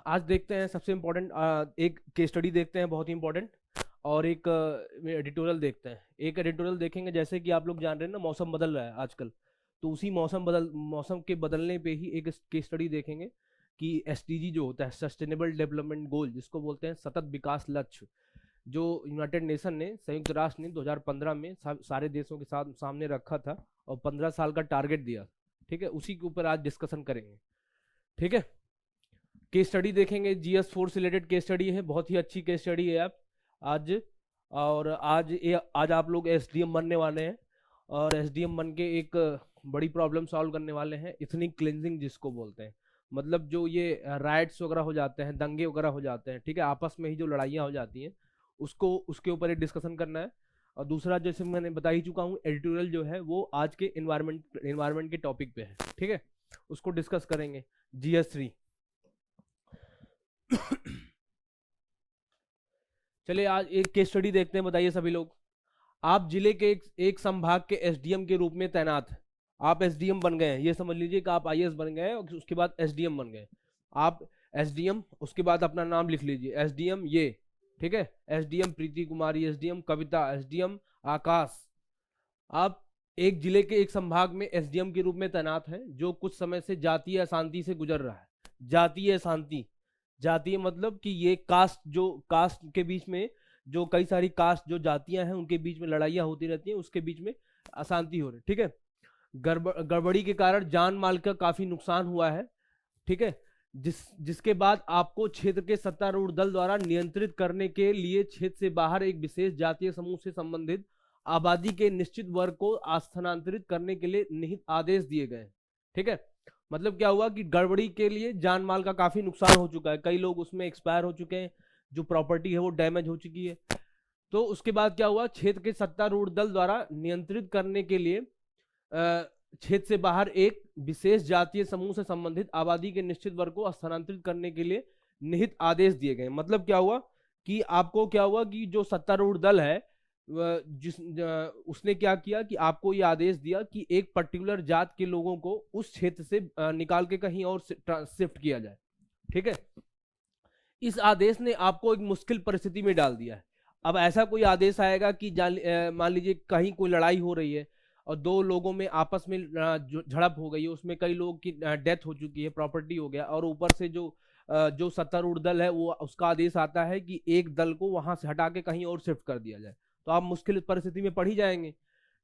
आज देखते हैं सबसे इम्पोर्टेंट एक केस स्टडी देखते हैं, बहुत ही इम्पोर्टेंट। और एक एडिटोरियल देखते हैं। एक एडिटोरियल देखेंगे, जैसे कि आप लोग जान रहे हैं ना, मौसम बदल रहा है आजकल। तो उसी मौसम के बदलने पे ही एक केस स्टडी देखेंगे कि एसडीजी जो होता है, सस्टेनेबल डेवलपमेंट गोल, जिसको बोलते हैं सतत विकास लक्ष्य, जो यूनाइटेड नेशन ने, संयुक्त राष्ट्र ने 2015 में सारे देशों के साथ सामने रखा था और 15 साल का टारगेट दिया। ठीक है, उसी के ऊपर आज डिस्कशन करेंगे। ठीक है, केस स्टडी देखेंगे। GS4 से रिलेटेड केस स्टडी है, बहुत ही अच्छी केस स्टडी है आप आज। और आज आप लोग एसडीएम बनने वाले हैं और एसडीएम बन के एक बड़ी प्रॉब्लम सॉल्व करने वाले हैं, इथनिक क्लिनजिंग जिसको बोलते हैं। मतलब जो ये राइट्स वगैरह हो जाते हैं, दंगे वगैरह हो जाते हैं, ठीक है, आपस में ही जो लड़ाइयाँ हो जाती हैं, उसके ऊपर एक डिस्कशन करना है। और दूसरा, जैसे मैंने बता ही चुका हूँ, एडिटोरियल जो है वो आज के इन्वायरमेंट के टॉपिक पे है। ठीक है, उसको डिस्कस करेंगे। GS3 चलिए आज एक केस स्टडी देखते हैं। बताइए सभी लोग, आप जिले के एक संभाग के एसडीएम के रूप में तैनात हैं। आप एसडीएम बन गए हैं, ये समझ लीजिए कि आप आईएएस बन गए हैं और उसके बाद एसडीएम बन गए। आप एसडीएम, उसके बाद अपना नाम लिख लीजिए, एसडीएम ये, ठीक है, एसडीएम प्रीति कुमारी, एसडीएम कविता, एसडीएम आकाश। आप एक जिले के एक संभाग में एसडीएम के रूप में तैनात हैं, जो कुछ समय से जातीय अशांति से गुजर रहा है। जातीय अशांति, जातीय मतलब कि ये कास्ट के बीच में, जो कई सारी कास्ट जो जातियां हैं उनके बीच में लड़ाइयां होती रहती हैं, उसके बीच में अशांति हो रही। ठीक है, गड़बड़ी के कारण जान माल का काफी नुकसान हुआ है। ठीक है, जिसके बाद आपको क्षेत्र के सत्तारूढ़ दल द्वारा नियंत्रित करने के लिए क्षेत्र से बाहर एक विशेष जातीय समूह से संबंधित आबादी के निश्चित वर्ग को स्थानांतरित करने के लिए निहित आदेश दिए गए। ठीक है, मतलब क्या हुआ कि गड़बड़ी के लिए जान माल का काफी नुकसान हो चुका है, कई लोग उसमें एक्सपायर हो चुके हैं, जो प्रॉपर्टी है वो डैमेज हो चुकी है। तो उसके बाद क्या हुआ, क्षेत्र के सत्तारूढ़ दल द्वारा नियंत्रित करने के लिए क्षेत्र से बाहर एक विशेष जातीय समूह से संबंधित आबादी के निश्चित वर्ग को स्थानांतरित करने के लिए निहित आदेश दिए गए। मतलब क्या हुआ कि आपको क्या हुआ कि जो सत्तारूढ़ दल है, उसने क्या किया कि आपको ये आदेश दिया कि एक पर्टिकुलर जात के लोगों को उस क्षेत्र से निकाल के कहीं और शिफ्ट किया जाए। ठीक है, इस आदेश ने आपको एक मुश्किल परिस्थिति में डाल दिया है। अब ऐसा कोई आदेश आएगा कि मान लीजिए कहीं कोई लड़ाई हो रही है और दो लोगों में आपस में झड़प हो गई है, उसमें कई लोगों की डेथ हो चुकी है, प्रॉपर्टी हो गया, और ऊपर से जो सत्तारूढ़ दल है वो उसका आदेश आता है कि एक दल को वहां से हटा के कहीं और शिफ्ट कर दिया जाए, तो आप मुश्किल परिस्थिति में पड़ ही जाएंगे।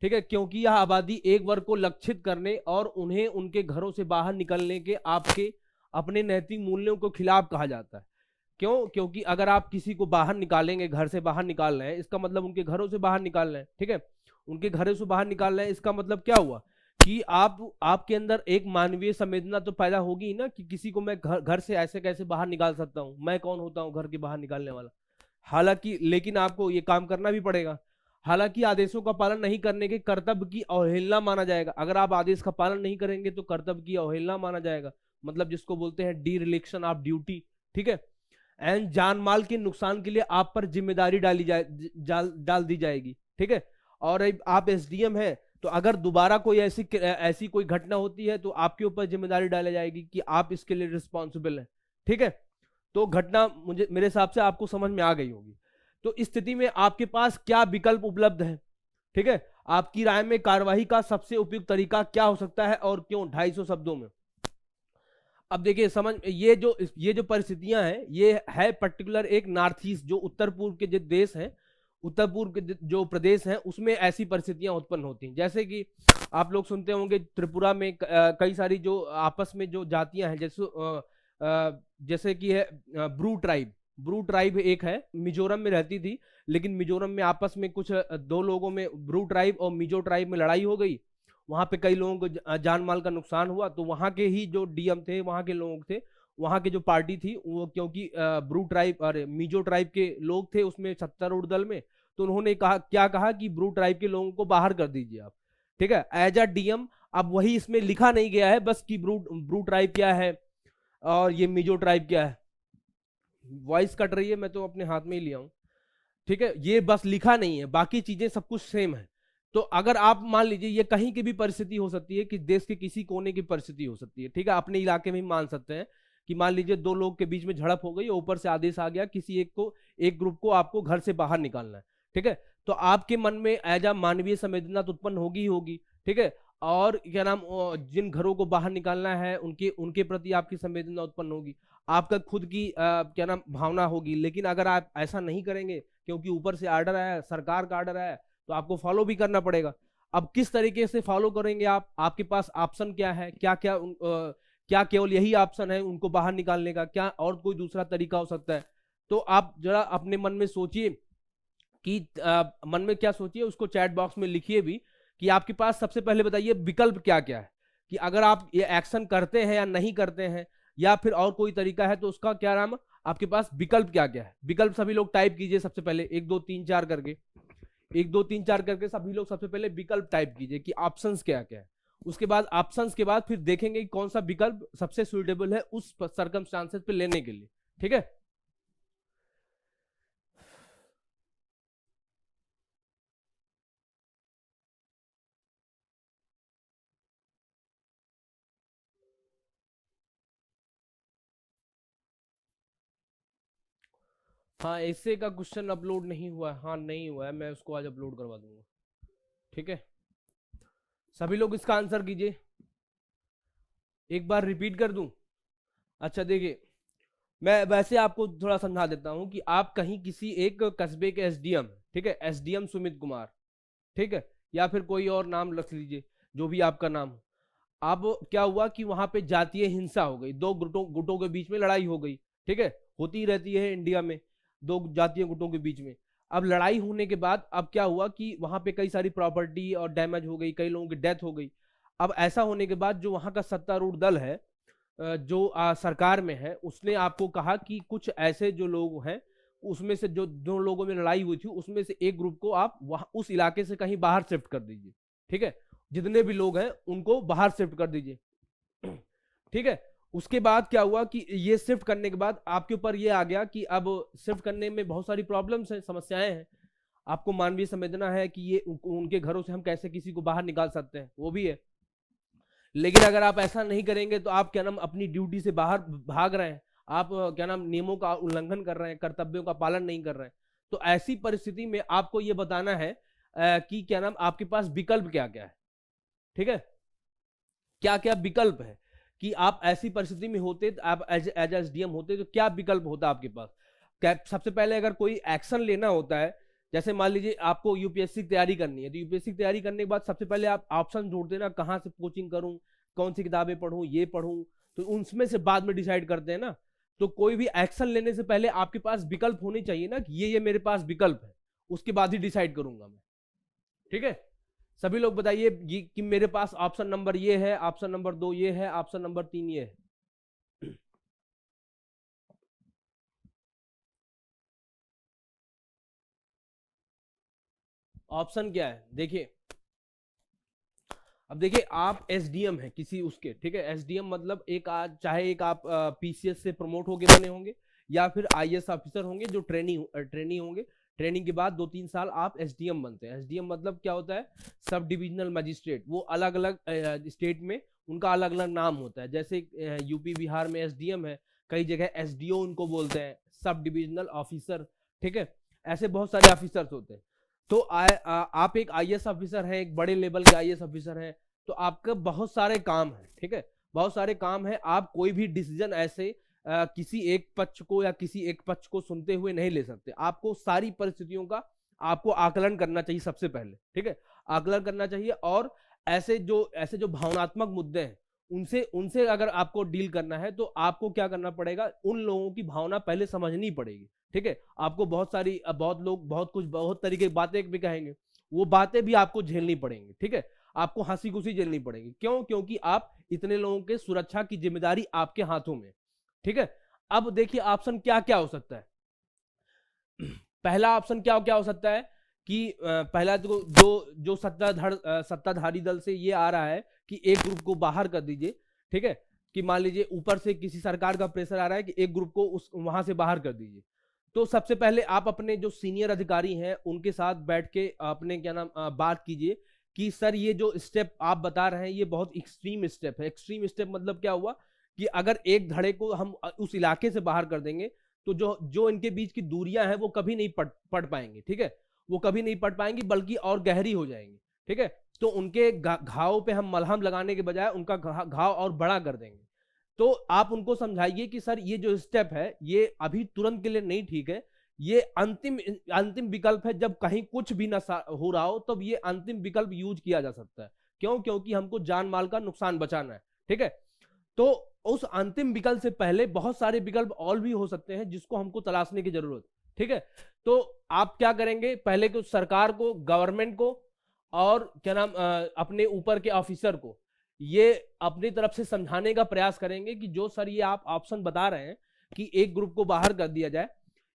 ठीक है, क्योंकि यह आबादी एक वर्ग को लक्षित करने और उन्हें उनके घरों से बाहर निकलने के आपके अपने नैतिक मूल्यों के खिलाफ कहा जाता है। क्यों? क्योंकि अगर आप किसी को बाहर निकालेंगे, घर से बाहर निकाल रहे हैं, इसका मतलब उनके घरों से बाहर निकाल रहे हैं। ठीक है, उनके घरों से बाहर निकाल रहे हैं, इसका मतलब क्या हुआ कि आपके अंदर एक मानवीय संवेदना तो पैदा होगी ना, कि किसी को मैं घर से ऐसे कैसे बाहर निकाल सकता हूँ, मैं कौन होता हूँ घर के बाहर निकालने वाला। हालांकि लेकिन आपको ये काम करना भी पड़ेगा। हालांकि आदेशों का पालन नहीं करने के कर्तव्य की अवहेलना माना जाएगा। अगर आप आदेश का पालन नहीं करेंगे तो कर्तव्य की अवहेलना माना जाएगा, मतलब जिसको बोलते हैं डिरिलेक्शन ऑफ ड्यूटी। ठीक है, एंड जान माल के नुकसान के लिए आप पर जिम्मेदारी डाल दी जाएगी। ठीक है, और आप एसडीएम हैं तो अगर दोबारा कोई ऐसी कोई घटना होती है तो आपके ऊपर जिम्मेदारी डाली जाएगी कि आप इसके लिए रिस्पॉन्सिबल हैं। ठीक है, तो घटना मेरे हिसाब से आपको समझ में आ गई होगी। तो इस स्थिति में आपके पास क्या विकल्प उपलब्ध है? ठीक है, आपकी राय में कार्यवाही का सबसे उपयुक्त तरीका क्या हो सकता है और क्यों? 250 शब्दों में। अब देखिए, समझ, ये जो परिस्थितियां हैं, ये है पर्टिकुलर एक नॉर्थ ईस्ट, जो उत्तर पूर्व के जो देश हैं, उत्तर पूर्व के जो प्रदेश हैं, उसमें ऐसी परिस्थितियां उत्पन्न होती हैं। जैसे कि आप लोग सुनते होंगे त्रिपुरा में कई सारी जो आपस में जो जातियां हैं, जैसे कि है ब्रू ट्राइब एक है, मिजोरम में रहती थी, लेकिन मिजोरम में आपस में कुछ दो लोगों में, ब्रू ट्राइब और मिजो ट्राइब में लड़ाई हो गई, वहां पे कई लोगों को जान माल का नुकसान हुआ। तो वहां के ही जो डीएम थे, वहां के लोग थे, वहां के जो पार्टी थी वो, क्योंकि ब्रू ट्राइब और मिजो ट्राइब के लोग थे उसमें सत्तारूढ़ दल में, तो उन्होंने क्या कहा कि ब्रू ट्राइब के लोगों को बाहर कर दीजिए आप। ठीक है, एज अ डीएम। अब वही इसमें लिखा नहीं गया है बस कि ब्रू ट्राइब क्या है और ये मिजो ट्राइब क्या है। वॉइस कट रही है, मैं तो अपने हाथ में ही लिया हूं। ठीक है, ये बस लिखा नहीं है, बाकी चीजें सब कुछ सेम है। तो अगर आप मान लीजिए, ये कहीं की भी परिस्थिति हो सकती है, कि देश के किसी कोने की परिस्थिति हो सकती है। ठीक है, अपने इलाके में ही मान सकते हैं कि मान लीजिए दो लोग के बीच में झड़प हो गई, ऊपर से आदेश आ गया किसी एक ग्रुप को आपको घर से बाहर निकालना है, ठीक है, तो आपके मन में एज अ मानवीय संवेदना तो उत्पन्न होगी ही होगी, ठीक है, और क्या नाम जिन घरों को बाहर निकालना है उनके उनके प्रति आपकी संवेदना उत्पन्न होगी, आपका खुद की क्या नाम भावना होगी। लेकिन अगर आप ऐसा नहीं करेंगे, क्योंकि ऊपर से आर्डर आया, सरकार का आर्डर आया, तो आपको फॉलो भी करना पड़ेगा। अब किस तरीके से फॉलो करेंगे आप, आपके पास ऑप्शन क्या है, क्या क्या क्या केवल यही ऑप्शन है उनको बाहर निकालने का, क्या और कोई दूसरा तरीका हो सकता है? तो आप जरा अपने मन में सोचिए कि मन में क्या सोचिए, उसको चैट बॉक्स में लिखिए भी कि आपके पास सबसे पहले बताइए विकल्प क्या क्या है, कि अगर आप ये एक्शन करते हैं या नहीं करते हैं, या फिर और कोई तरीका है तो उसका क्या नाम, आपके पास विकल्प क्या क्या है। विकल्प सभी लोग टाइप कीजिए सबसे पहले, 1 2 3 4 करके, 1 2 3 4 करके सभी लोग सबसे पहले विकल्प टाइप कीजिए कि ऑप्शंस क्या क्या है। उसके बाद ऑप्शंस के बाद फिर देखेंगे कि कौन सा विकल्प सबसे सुटेबल है उस सर्कमस्टांसेस पे लेने के लिए, ठीक है। हाँ, ऐसे का क्वेश्चन अपलोड नहीं हुआ है, हाँ नहीं हुआ है, मैं उसको आज अपलोड करवा दूंगा, ठीक है। सभी लोग इसका आंसर कीजिए, एक बार रिपीट कर दूं। अच्छा देखिए, मैं वैसे आपको थोड़ा समझा देता हूं कि आप कहीं किसी एक कस्बे के एसडीएम, ठीक है, एसडीएम सुमित कुमार, ठीक है, या फिर कोई और नाम रख लीजिए जो भी आपका नाम हो। अब क्या हुआ कि वहां पे जातीय हिंसा हो गई, दो गुटों गुटों के बीच में लड़ाई हो गई, ठीक है, होती रहती है इंडिया में दो जातीय गुटों के बीच में। अब लड़ाई होने के बाद अब क्या हुआ कि वहां पे कई सारी प्रॉपर्टी और डैमेज हो गई, कई लोगों की डेथ हो गई। अब ऐसा होने के बाद जो वहां का सत्तारूढ़ दल है, जो सरकार में है, उसने आपको कहा कि कुछ ऐसे जो लोग हैं, उसमें से जो दो लोगों में लड़ाई हुई थी उसमें से एक ग्रुप को आप वहां उस इलाके से कहीं बाहर शिफ्ट कर दीजिए, ठीक है, जितने भी लोग हैं उनको बाहर शिफ्ट कर दीजिए, ठीक है। उसके बाद क्या हुआ कि ये शिफ्ट करने के बाद आपके ऊपर ये आ गया कि अब शिफ्ट करने में बहुत सारी प्रॉब्लम्स हैं, समस्याएं हैं, आपको मानवीय संवेदना है कि ये उनके घरों से हम कैसे किसी को बाहर निकाल सकते हैं, वो भी है। लेकिन अगर आप ऐसा नहीं करेंगे तो आप क्या नाम अपनी ड्यूटी से बाहर भाग रहे हैं, आप क्या नाम नियमों का उल्लंघन कर रहे हैं, कर्तव्यों का पालन नहीं कर रहे हैं। तो ऐसी परिस्थिति में आपको ये बताना है कि क्या नाम आपके पास विकल्प क्या क्या है, ठीक है, क्या क्या विकल्प है, कि आप ऐसी परिस्थिति में होते, आप एज एसडीएम होते तो क्या विकल्प होता आपके पास। सबसे पहले अगर कोई एक्शन लेना होता है, जैसे मान लीजिए आपको यूपीएससी की तैयारी करनी है, तो यूपीएससी की तैयारी करने के बाद सबसे पहले आप ऑप्शन ढूंढते हैं ना, कहाँ से कोचिंग करूं, कौन सी किताबें पढ़ूं, ये पढ़ूं, तो उनमें से बाद में डिसाइड करते हैं ना। तो कोई भी एक्शन लेने से पहले आपके पास विकल्प होने चाहिए ना, कि ये मेरे पास विकल्प है, उसके बाद ही डिसाइड करूंगा मैं, ठीक है। सभी लोग बताइए कि मेरे पास ऑप्शन नंबर ये है, ऑप्शन नंबर 2 ये है, ऑप्शन नंबर 3 ये है। ऑप्शन क्या है देखिए, अब देखिए आप एसडीएम है किसी उसके, ठीक है, एसडीएम मतलब एक चाहे एक आप पीसीएस से प्रमोट होके बने होंगे, या फिर आईएएस ऑफिसर होंगे जो ट्रेनी होंगे, ट्रेनिंग के बाद 2-3 साल आप एसडीएम बनते हैं। एसडीएम मतलब क्या होता है, सब डिविजनल मजिस्ट्रेट, वो अलग अलग स्टेट में उनका अलग अलग नाम होता है, जैसे यूपी बिहार में एसडीएम है, कई जगह एसडीओ उनको बोलते हैं, सब डिविजनल ऑफिसर, ठीक है, ऐसे बहुत सारे ऑफिसर्स होते हैं। तो आप एक आईएएस ऑफिसर हैं, एक बड़े लेवल के आईएएस ऑफिसर हैं, तो आपका बहुत सारे काम है, ठीक है, बहुत सारे काम है, आप कोई भी डिसीजन ऐसे किसी एक पक्ष को या किसी एक पक्ष को सुनते हुए नहीं ले सकते, आपको सारी परिस्थितियों का आपको आकलन करना चाहिए सबसे पहले, ठीक है, आकलन करना चाहिए। और ऐसे जो भावनात्मक मुद्दे हैं उनसे उनसे अगर आपको डील करना है तो आपको क्या करना पड़ेगा, उन लोगों की भावना पहले समझनी पड़ेगी, ठीक है। आपको बहुत लोग बहुत तरीके की बातें भी कहेंगे, वो बातें भी आपको झेलनी पड़ेंगी, ठीक है, आपको हंसी खुशी झेलनी पड़ेगी, क्यों, क्योंकि आप इतने लोगों के सुरक्षा की जिम्मेदारी आपके हाथों में, ठीक है। अब देखिए ऑप्शन क्या क्या हो सकता है। पहला ऑप्शन क्या क्या हो सकता है कि पहला तो जो सत्ताधारी दल से ये आ रहा है कि एक ग्रुप को बाहर कर दीजिए, ठीक है, कि मान लीजिए ऊपर से किसी सरकार का प्रेशर आ रहा है कि एक ग्रुप को उस वहां से बाहर कर दीजिए। तो सबसे पहले आप अपने जो सीनियर अधिकारी हैं उनके साथ बैठ के अपने क्या नाम बात कीजिए कि सर ये जो स्टेप आप बता रहे हैं ये बहुत एक्सट्रीम स्टेप है। एक्सट्रीम स्टेप मतलब क्या हुआ कि अगर एक धड़े को हम उस इलाके से बाहर कर देंगे तो जो जो इनके बीच की दूरियां हैं वो कभी नहीं पड़ पाएंगी, ठीक है, वो कभी नहीं पड़ पाएंगी बल्कि और गहरी हो जाएंगी, ठीक है। तो उनके घाव पे हम मलहम लगाने के बजाय उनका घाव और बड़ा कर देंगे। तो आप उनको समझाइए कि सर ये जो स्टेप है ये अभी तुरंत के लिए नहीं ठीक है, ये अंतिम अंतिम विकल्प है, जब कहीं कुछ भी ना हो रहा हो तब ये अंतिम विकल्प यूज किया जा सकता है। क्यों? क्योंकि हमको जान माल का नुकसान बचाना है, ठीक है। तो उस अंतिम विकल्प से पहले बहुत सारे विकल्प और भी हो सकते हैं जिसको हमको तलाशने की जरूरत, ठीक है। तो आप क्या करेंगे, पहले तो सरकार को, गवर्नमेंट को और क्या नाम अपने ऊपर के ऑफिसर को ये अपनी तरफ से समझाने का प्रयास करेंगे कि जो सर ये आप ऑप्शन बता रहे हैं कि एक ग्रुप को बाहर कर दिया जाए,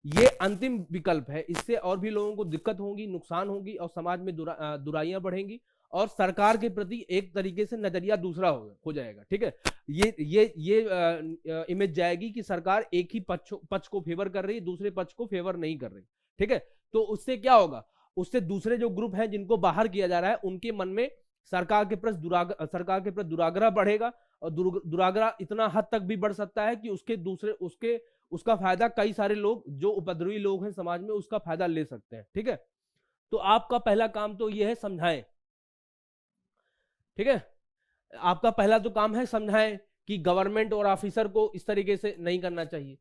ये अंतिम विकल्प है, इससे और भी लोगों को दिक्कत होगी, नुकसान होगी और समाज में दुराइयां बढ़ेंगी और सरकार के प्रति एक तरीके से नजरिया दूसरा हो जाएगा, ठीक है। ये इमेज जाएगी कि सरकार एक ही पक्ष को फेवर कर रही है, दूसरे पक्ष को फेवर नहीं कर रही, ठीक है। तो उससे क्या होगा, उससे दूसरे जो ग्रुप हैं जिनको बाहर किया जा रहा है उनके मन में सरकार के प्रति दुराग्रह बढ़ेगा और दुराग्रह इतना हद तक भी बढ़ सकता है कि उसका फायदा कई सारे लोग जो उपद्रवी लोग हैं समाज में उसका फायदा ले सकते हैं, ठीक है। तो आपका पहला काम तो यह है समझाएं, ठीक है। आपका पहला तो काम है समझाएं कि गवर्नमेंट और ऑफिसर को इस तरीके से नहीं करना चाहिए।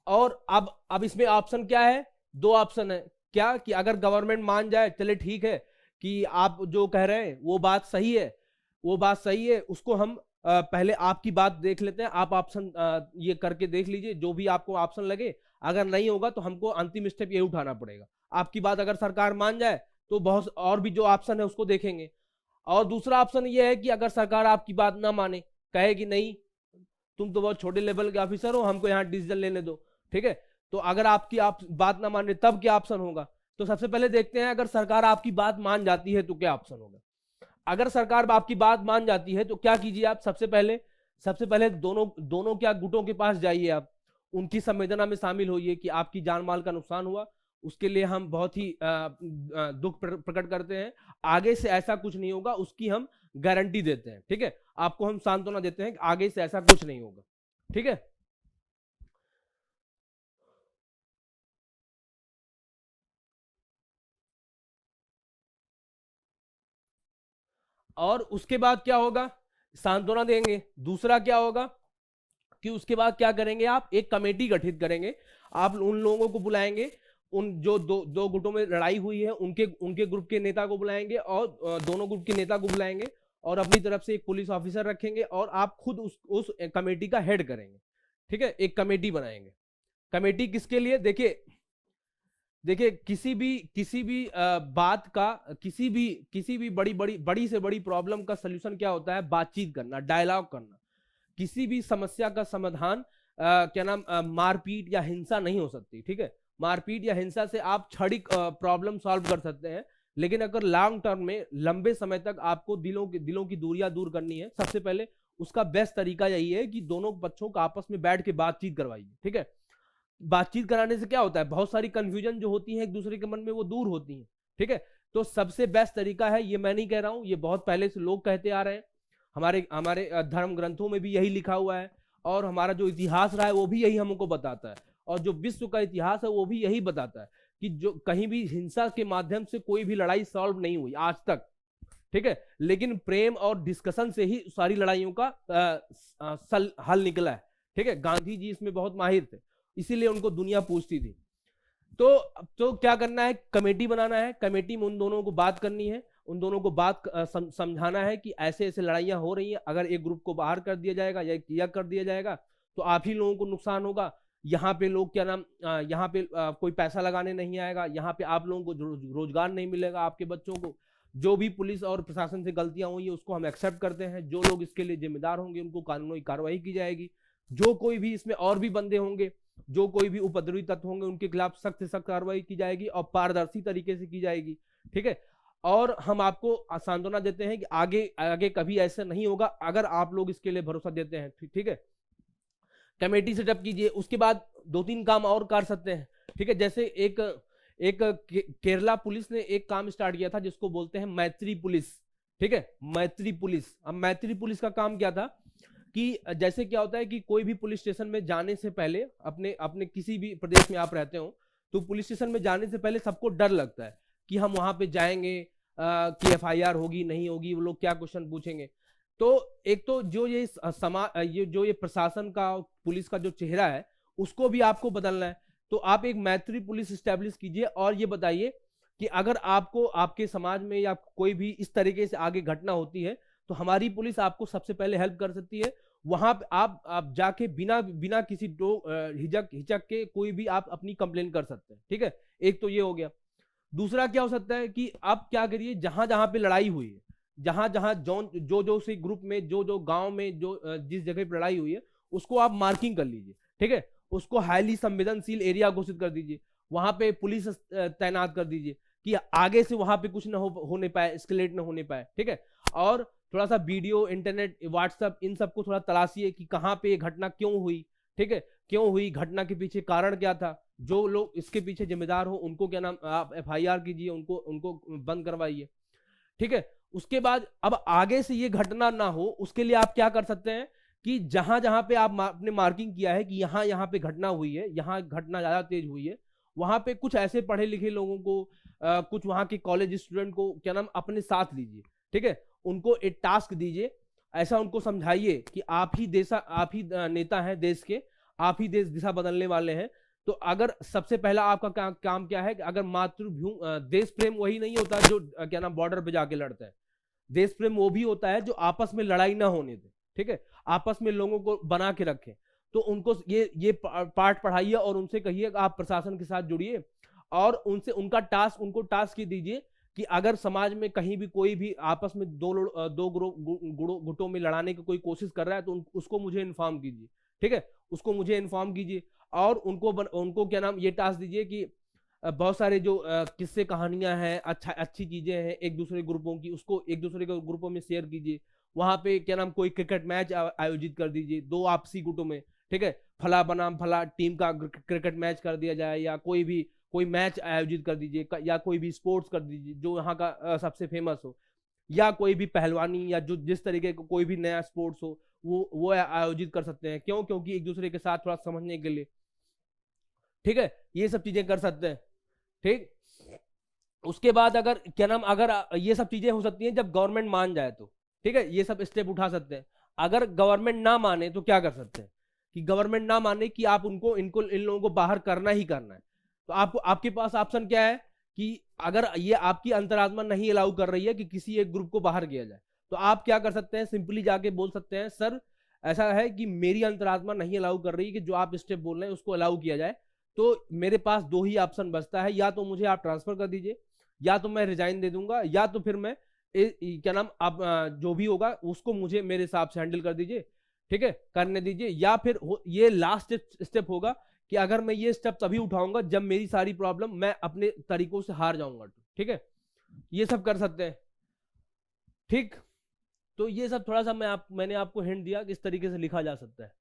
और अब इसमें ऑप्शन क्या है, दो ऑप्शन है, क्या कि अगर गवर्नमेंट मान जाए चले ठीक है कि आप जो कह रहे हैं वो बात सही है, वो बात सही है, उसको हम पहले आपकी बात देख लेते हैं, आप ऑप्शन ये करके देख लीजिए, जो भी आपको ऑप्शन लगे, अगर नहीं होगा तो हमको अंतिम स्टेप ये उठाना पड़ेगा। आपकी बात अगर सरकार मान जाए तो बहुत और भी जो ऑप्शन है उसको देखेंगे। और दूसरा ऑप्शन ये है कि अगर सरकार आपकी बात ना माने, कहे कि नहीं तुम तो बहुत छोटे लेवल के ऑफिसर हो, हमको यहाँ डिसीजन लेने दो, ठीक है। तो अगर आपकी बात ना माने तब क्या ऑप्शन होगा, तो सबसे पहले देखते हैं अगर सरकार आपकी बात मान जाती है तो क्या ऑप्शन होगा। अगर सरकार आपकी बात मान जाती है तो क्या कीजिए आप, सबसे पहले दोनों क्या गुटों के पास जाइए, आप उनकी संवेदना में शामिल होइए कि आपकी जान माल का नुकसान हुआ, उसके लिए हम बहुत ही दुख प्रकट करते हैं, आगे से ऐसा कुछ नहीं होगा उसकी हम गारंटी देते हैं, ठीक है। आपको हम सांत्वना देते हैं कि आगे से ऐसा कुछ नहीं होगा, ठीक है। और उसके बाद क्या होगा, सांत्वना देंगे। दूसरा क्या होगा कि उसके बाद क्या करेंगे, आप एक कमेटी गठित करेंगे, आप उन लोगों को बुलाएंगे, उन जो दो गुटों में लड़ाई हुई है उनके ग्रुप के नेता को बुलाएंगे और दोनों ग्रुप के नेता को बुलाएंगे और अपनी तरफ से एक पुलिस ऑफिसर रखेंगे और आप खुद उस कमेटी का हेड करेंगे, ठीक है। एक कमेटी बनाएंगे। कमेटी किसके लिए, देखिए किसी भी बात का, किसी भी बड़ी से बड़ी प्रॉब्लम का सलूशन क्या होता है, बातचीत करना, डायलॉग करना। किसी भी समस्या का समाधान क्या नाम मारपीट या हिंसा नहीं हो सकती, ठीक है। मारपीट या हिंसा से आप क्षणिक प्रॉब्लम सॉल्व कर सकते हैं, लेकिन अगर लॉन्ग टर्म में लंबे समय तक आपको दिलों की दूरियां दूर करनी है, सबसे पहले उसका बेस्ट तरीका यही है कि दोनों पक्षों को आपस में बैठ के बातचीत करवाइए, ठीक है। बातचीत कराने से क्या होता है, बहुत सारी कंफ्यूजन जो होती है एक दूसरे के मन में वो दूर होती है, ठीक है। तो सबसे बेस्ट तरीका है, ये मैं नहीं कह रहा हूं, ये बहुत पहले से लोग कहते आ रहे हैं, हमारे हमारे धर्म ग्रंथों में भी यही लिखा हुआ है और हमारा जो इतिहास रहा है वो भी यही हमको बताता है और जो विश्व का इतिहास है वो भी यही बताता है कि जो कहीं भी हिंसा के माध्यम से कोई भी लड़ाई सॉल्व नहीं हुई आज तक, ठीक है। लेकिन प्रेम और डिस्कशन से ही सारी लड़ाइयों का हल निकला है, ठीक है। गांधी जी इसमें बहुत माहिर थे, इसीलिए उनको दुनिया पूछती थी। तो क्या करना है, कमेटी बनाना है, कमेटी में उन दोनों को बात करनी है, उन दोनों को बात समझाना है कि ऐसे ऐसे लड़ाइयां हो रही हैं, अगर एक ग्रुप को बाहर कर दिया जाएगा या कर दिया जाएगा तो आप ही लोगों को नुकसान होगा। यहाँ पे लोग क्या नाम यहाँ पे कोई पैसा लगाने नहीं आएगा, यहाँ पे आप लोगों को रोजगार नहीं मिलेगा, आपके बच्चों को। जो भी पुलिस और प्रशासन से गलतियां हुई है उसको हम एक्सेप्ट करते हैं, जो लोग इसके लिए जिम्मेदार होंगे उनको कानूनी कार्रवाई की जाएगी। जो कोई भी इसमें और भी बंदे होंगे, जो कोई भी उपद्रवी तत्व होंगे उनके खिलाफ सख्त से सख्त कार्रवाई की जाएगी और पारदर्शी तरीके से की जाएगी, ठीक है। और हम आपको सांत्वना देते हैं कि आगे कभी ऐसा नहीं होगा अगर आप लोग इसके लिए भरोसा देते हैं, ठीक है। कमेटी सेटअप कीजिए। उसके बाद 2-3 काम और कर सकते हैं, ठीक है। जैसे एक केरला पुलिस ने एक काम स्टार्ट किया था जिसको बोलते हैं मैत्री पुलिस, ठीक है। मैत्री पुलिस। अब मैत्री पुलिस का काम क्या था कि जैसे क्या होता है कि कोई भी पुलिस स्टेशन में जाने से पहले, अपने अपने किसी भी प्रदेश में आप रहते हो, तो पुलिस स्टेशन में जाने से पहले सबको डर लगता है कि हम वहां पे जाएंगे कि एफआईआर होगी नहीं होगी, वो लोग क्या क्वेश्चन पूछेंगे। तो एक तो जो ये प्रशासन का, पुलिस का जो चेहरा है, उसको भी आपको बदलना है। तो आप एक मैत्री पुलिस स्टैब्लिश कीजिए और ये बताइए कि अगर आपको आपके समाज में या कोई भी इस तरीके से आगे घटना होती है, तो हमारी पुलिस आपको सबसे पहले हेल्प कर सकती है। वहां पे आप जाके बिना बिना किसी हिचक के कोई भी आप अपनी कंप्लेन कर सकते हैं। ठीक है, एक तो ये हो गया। दूसरा क्या हो सकता है कि आप क्या करिए, जहां जहां पे लड़ाई हुई है, जहां जहां जो से ग्रुप में, जो गांव में, जो जिस जगह पे लड़ाई हुई है, उसको आप मार्किंग कर लीजिए। ठीक है, उसको हाईली संवेदनशील एरिया घोषित कर दीजिए, वहां पे पुलिस तैनात कर दीजिए कि आगे से वहां पे कुछ ना होने पाए, एस्केलेट ना होने पाए। ठीक है, और थोड़ा सा वीडियो, इंटरनेट, व्हाट्सएप, इन सबको थोड़ा तलाशिए कि कहाँ पे ये घटना क्यों हुई। ठीक है, क्यों हुई, घटना के पीछे कारण क्या था, जो लोग इसके पीछे जिम्मेदार हो उनको क्या नाम, आप एफआईआर कीजिए, उनको उनको बंद करवाइए। ठीक है, उसके बाद अब आगे से ये घटना ना हो, उसके लिए आप क्या कर सकते हैं कि जहां जहां पे आपने मार्किंग किया है कि यहाँ यहाँ पे घटना हुई है, यहाँ घटना ज्यादा तेज हुई है, वहां पे कुछ ऐसे पढ़े लिखे लोगों को, कुछ वहां के कॉलेज स्टूडेंट को क्या नाम अपने साथ लीजिए। ठीक है, उनको एक टास्क दीजिए, ऐसा उनको समझाइए कि आप ही नेता हैं देश के, आप ही देश दिशा बदलने वाले हैं। तो अगर सबसे पहला आपका काम क्या है कि अगर मातृभूमि, देश प्रेम वही नहीं होता जो क्या नाम बॉर्डर पे जाके लड़ता है। देश प्रेम वो भी होता है जो आपस में लड़ाई ना होने दे। ठीक है, आपस में लोगों को बना के रखे। तो उनको ये पाठ पढ़ाइए और उनसे कहिए आप प्रशासन के साथ जुड़िए, और उनसे उनको टास्क दीजिए कि अगर समाज में कहीं भी कोई भी आपस में दो गुटों में लड़ाने की कोई कोशिश कर रहा है, तो उसको मुझे इन्फॉर्म कीजिए। ठीक है, उसको मुझे इन्फॉर्म कीजिए, और उनको क्या नाम ये टास्क दीजिए कि बहुत सारे जो किस्से कहानियां हैं, अच्छी चीजें हैं एक दूसरे ग्रुपों की, उसको एक दूसरे के ग्रुपों में शेयर कीजिए। वहां पे क्या नाम कोई क्रिकेट मैच आयोजित कर दीजिए दो आपसी गुटों में। ठीक है, फला बनाम फला टीम का क्रिकेट मैच कर दिया जाए, या कोई मैच आयोजित कर दीजिए, या कोई भी स्पोर्ट्स कर दीजिए जो यहाँ का सबसे फेमस हो, या कोई भी पहलवानी, या जो जिस तरीके का कोई भी नया स्पोर्ट्स हो, वो आयोजित कर सकते हैं। क्यों? क्योंकि एक दूसरे के साथ थोड़ा समझने के लिए। ठीक है, ये सब चीजें कर सकते हैं। ठीक, उसके बाद अगर क्या नाम, अगर ये सब चीजें हो सकती हैं जब गवर्नमेंट मान जाए तो। ठीक है, ये सब स्टेप उठा सकते हैं। अगर गवर्नमेंट ना माने तो क्या कर सकते हैं कि गवर्नमेंट ना माने कि आप इन लोगों को बाहर करना ही करना है, तो आपके पास ऑप्शन क्या है कि अगर ये आपकी अंतरात्मा नहीं अलाउ कर रही है कि किसी एक ग्रुप को बाहर किया जाए, तो आप क्या कर सकते हैं, सिंपली जाके बोल सकते हैं सर ऐसा है कि मेरी अंतरात्मा नहीं अलाउ कर रही कि जो आप स्टेप बोल रहे हैं उसको अलाउ किया जाए। तो मेरे पास दो ही ऑप्शन बचता है, या तो मुझे आप ट्रांसफर कर दीजिए, या तो मैं रिजाइन दे दूंगा, या तो फिर मैं क्या नाम आप जो भी होगा उसको मुझे मेरे हिसाब से हैंडल कर दीजिए। ठीक है, करने दीजिए, या फिर ये लास्ट स्टेप होगा कि अगर मैं ये स्टेप तभी उठाऊंगा जब मेरी सारी प्रॉब्लम मैं अपने तरीकों से हार जाऊंगा। ठीक है, ये सब कर सकते हैं। ठीक, तो ये सब थोड़ा सा मैंने आपको हिंट दिया किस तरीके से लिखा जा सकता है।